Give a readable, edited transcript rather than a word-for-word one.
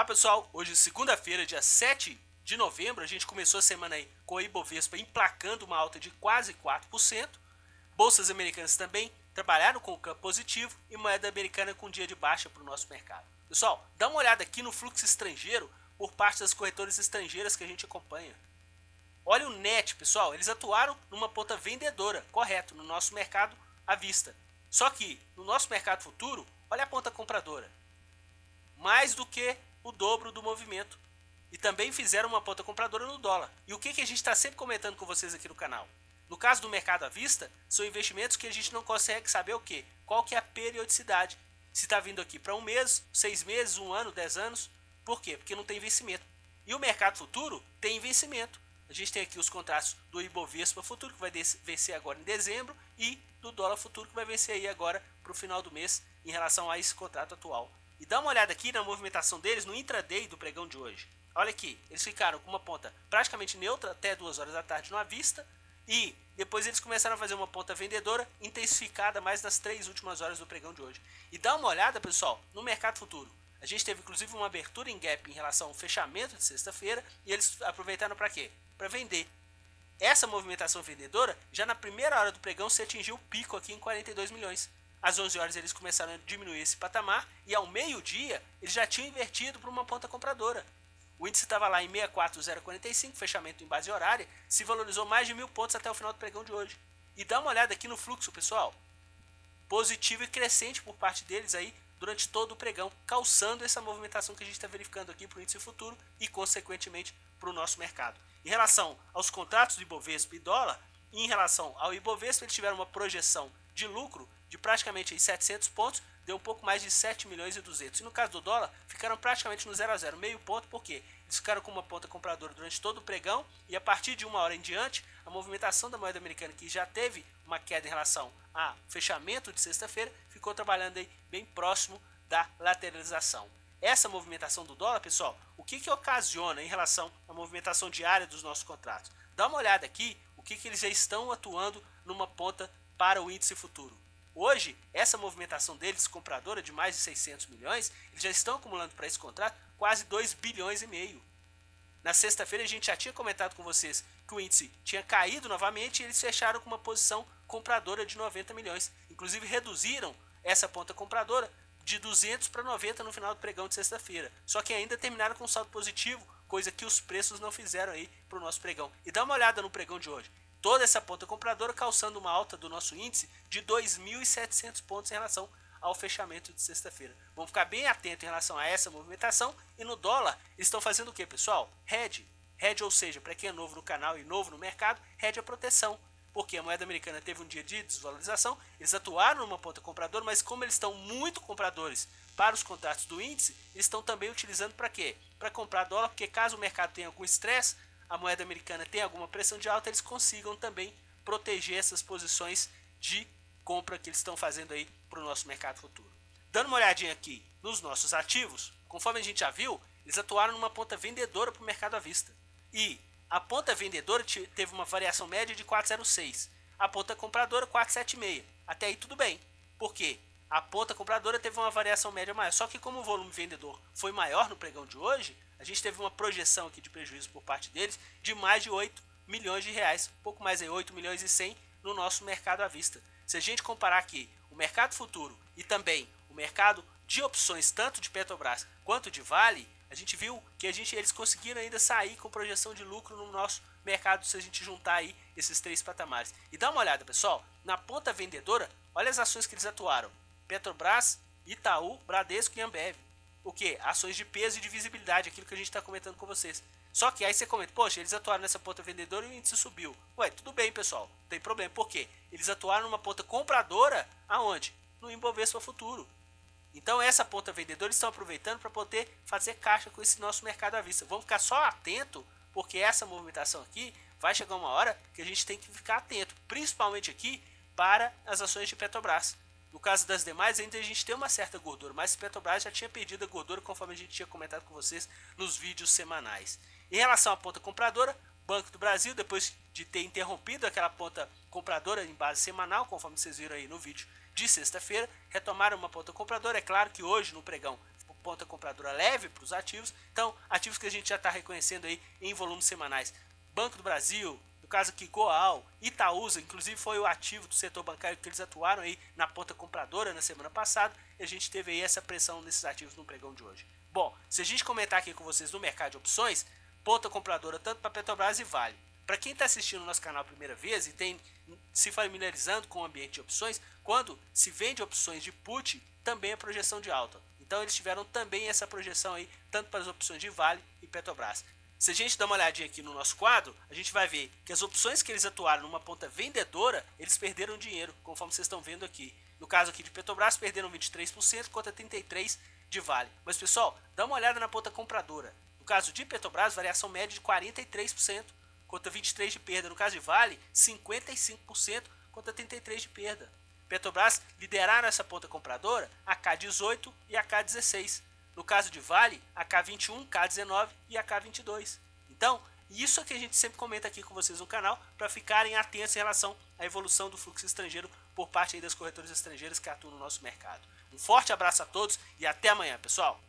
pessoal, hoje segunda-feira, dia 7 de novembro, a gente começou a semana aí com a Ibovespa emplacando uma alta de quase 4%. Bolsas americanas também trabalharam com o campo positivo e moeda americana com dia de baixa para o nosso mercado. Pessoal, dá uma olhada aqui no fluxo estrangeiro por parte das corretoras estrangeiras que a gente acompanha. Olha o NET, pessoal, eles atuaram numa ponta vendedora, correto, no nosso mercado à vista. Só que no nosso mercado futuro, olha a ponta compradora. Mais do que o dobro do movimento. E também fizeram uma ponta compradora no dólar. E o que a gente está sempre comentando com vocês aqui no canal? No caso do mercado à vista, são investimentos que a gente não consegue saber o quê? Qual que é a periodicidade. Se está vindo aqui para um mês, 6 meses, 1 ano, 10 anos. Por quê? Porque não tem vencimento. E o mercado futuro tem vencimento. A gente tem aqui os contratos do Ibovespa futuro, que vai vencer agora em dezembro, e do dólar futuro, que vai vencer aí agora para o final do mês, em relação a esse contrato atual. E dá uma olhada aqui na movimentação deles no intraday do pregão de hoje. Olha aqui, eles ficaram com uma ponta praticamente neutra até 2 horas da tarde no à vista, e depois eles começaram a fazer uma ponta vendedora intensificada mais nas 3 últimas horas do pregão de hoje. E dá uma olhada, pessoal, no mercado futuro. A gente teve inclusive uma abertura em gap em relação ao fechamento de sexta-feira, e eles aproveitaram para quê? Para vender. Essa movimentação vendedora, já na primeira hora do pregão, se atingiu o pico aqui em 42 milhões. Às 11 horas eles começaram a diminuir esse patamar, e ao meio-dia eles já tinham invertido para uma ponta compradora. O índice estava lá em 64,045, fechamento em base horária, se valorizou mais de 1.000 pontos até o final do pregão de hoje. E dá uma olhada aqui no fluxo, pessoal. Positivo e crescente por parte deles aí durante todo o pregão, calçando essa movimentação que a gente está verificando aqui para o índice futuro e, consequentemente, para o nosso mercado. Em relação aos contratos do Ibovespa e dólar, em relação ao Ibovespa, eles tiveram uma projeção de lucro de praticamente aí 700 pontos, deu um pouco mais de 7 milhões e 200. E no caso do dólar, ficaram praticamente no 0 a 0, meio ponto, porque eles ficaram com uma ponta compradora durante todo o pregão, e a partir de 1 hora em diante, a movimentação da moeda americana, que já teve uma queda em relação ao fechamento de sexta-feira, ficou trabalhando aí bem próximo da lateralização. Essa movimentação do dólar, pessoal, o que ocasiona em relação à movimentação diária dos nossos contratos? Dá uma olhada aqui, o que eles já estão atuando numa ponta para o índice futuro. Hoje, essa movimentação deles, compradora de mais de 600 milhões, eles já estão acumulando para esse contrato quase 2 bilhões e meio. Na sexta-feira a gente já tinha comentado com vocês que o índice tinha caído novamente, e eles fecharam com uma posição compradora de 90 milhões. Inclusive reduziram essa ponta compradora de 200 para 90 no final do pregão de sexta-feira. Só que ainda terminaram com saldo positivo, coisa que os preços não fizeram aí para o nosso pregão. E dá uma olhada no pregão de hoje. Toda essa ponta compradora calçando uma alta do nosso índice de 2.700 pontos em relação ao fechamento de sexta-feira. Vamos ficar bem atento em relação a essa movimentação. E no dólar, eles estão fazendo o que, pessoal? Hedge. Hedge, ou seja, para quem é novo no canal e novo no mercado, hedge é proteção. Porque a moeda americana teve um dia de desvalorização, eles atuaram numa ponta compradora, mas como eles estão muito compradores para os contratos do índice, eles estão também utilizando para quê? Para comprar dólar, porque caso o mercado tenha algum estresse, a moeda americana tenha alguma pressão de alta, eles consigam também proteger essas posições de compra que eles estão fazendo aí para o nosso mercado futuro. Dando uma olhadinha aqui nos nossos ativos, conforme a gente já viu, eles atuaram numa ponta vendedora para o mercado à vista. E a ponta vendedora teve uma variação média de 4,06. A ponta compradora 4,76. Até aí tudo bem. Por quê? A ponta compradora teve uma variação média maior. Só que como o volume vendedor foi maior no pregão de hoje, a gente teve uma projeção aqui de prejuízo por parte deles de mais de 8 milhões de reais. Um pouco mais de 8 milhões e 100 no nosso mercado à vista. Se a gente comparar aqui o mercado futuro e também o mercado de opções, tanto de Petrobras quanto de Vale, a gente viu que eles conseguiram ainda sair com projeção de lucro no nosso mercado, se a gente juntar aí esses 3 patamares. E dá uma olhada, pessoal, na ponta vendedora, olha as ações que eles atuaram. Petrobras, Itaú, Bradesco e Ambev. O que? Ações de peso e de visibilidade, aquilo que a gente está comentando com vocês. Só que aí você comenta, poxa, eles atuaram nessa ponta vendedora e o índice subiu. Ué, tudo bem, pessoal, não tem problema. Por quê? Eles atuaram numa ponta compradora, aonde? No Ibovespa Futuro. Então essa ponta vendedora estão aproveitando para poder fazer caixa com esse nosso mercado à vista. Vamos ficar só atento, porque essa movimentação aqui vai chegar uma hora que a gente tem que ficar atento, principalmente aqui para as ações de Petrobras. No caso das demais, ainda a gente tem uma certa gordura, mas Petrobras já tinha perdido a gordura, conforme a gente tinha comentado com vocês nos vídeos semanais. Em relação à ponta compradora, Banco do Brasil, depois de ter interrompido aquela ponta compradora em base semanal, conforme vocês viram aí no vídeo de sexta-feira, retomaram uma ponta compradora. É claro que hoje no pregão ponta compradora leve para os ativos. Então, ativos que a gente já está reconhecendo aí em volumes semanais. Banco do Brasil, no caso aqui Goal, Itaúsa, inclusive foi o ativo do setor bancário que eles atuaram aí na ponta compradora na semana passada, e a gente teve aí essa pressão nesses ativos no pregão de hoje. Bom, se a gente comentar aqui com vocês no mercado de opções, ponta compradora tanto para Petrobras e Vale. Para quem está assistindo o nosso canal a primeira vez e tem se familiarizando com o ambiente de opções, quando se vende opções de put, também é projeção de alta. Então eles tiveram também essa projeção aí, tanto para as opções de Vale e Petrobras. Se a gente dá uma olhadinha aqui no nosso quadro, a gente vai ver que as opções que eles atuaram numa ponta vendedora, eles perderam dinheiro, conforme vocês estão vendo aqui. No caso aqui de Petrobras, perderam 23% contra 33% de Vale. Mas pessoal, dá uma olhada na ponta compradora. No caso de Petrobras, variação média de 43%. Contra 23% de perda. No caso de Vale, 55% contra 33% de perda. Petrobras lideraram essa ponta compradora a K18 e a K16. No caso de Vale, a K21, K19 e a K22. Então, isso é que a gente sempre comenta aqui com vocês no canal, para ficarem atentos em relação à evolução do fluxo estrangeiro por parte aí das corretoras estrangeiras que atuam no nosso mercado. Um forte abraço a todos e até amanhã, pessoal!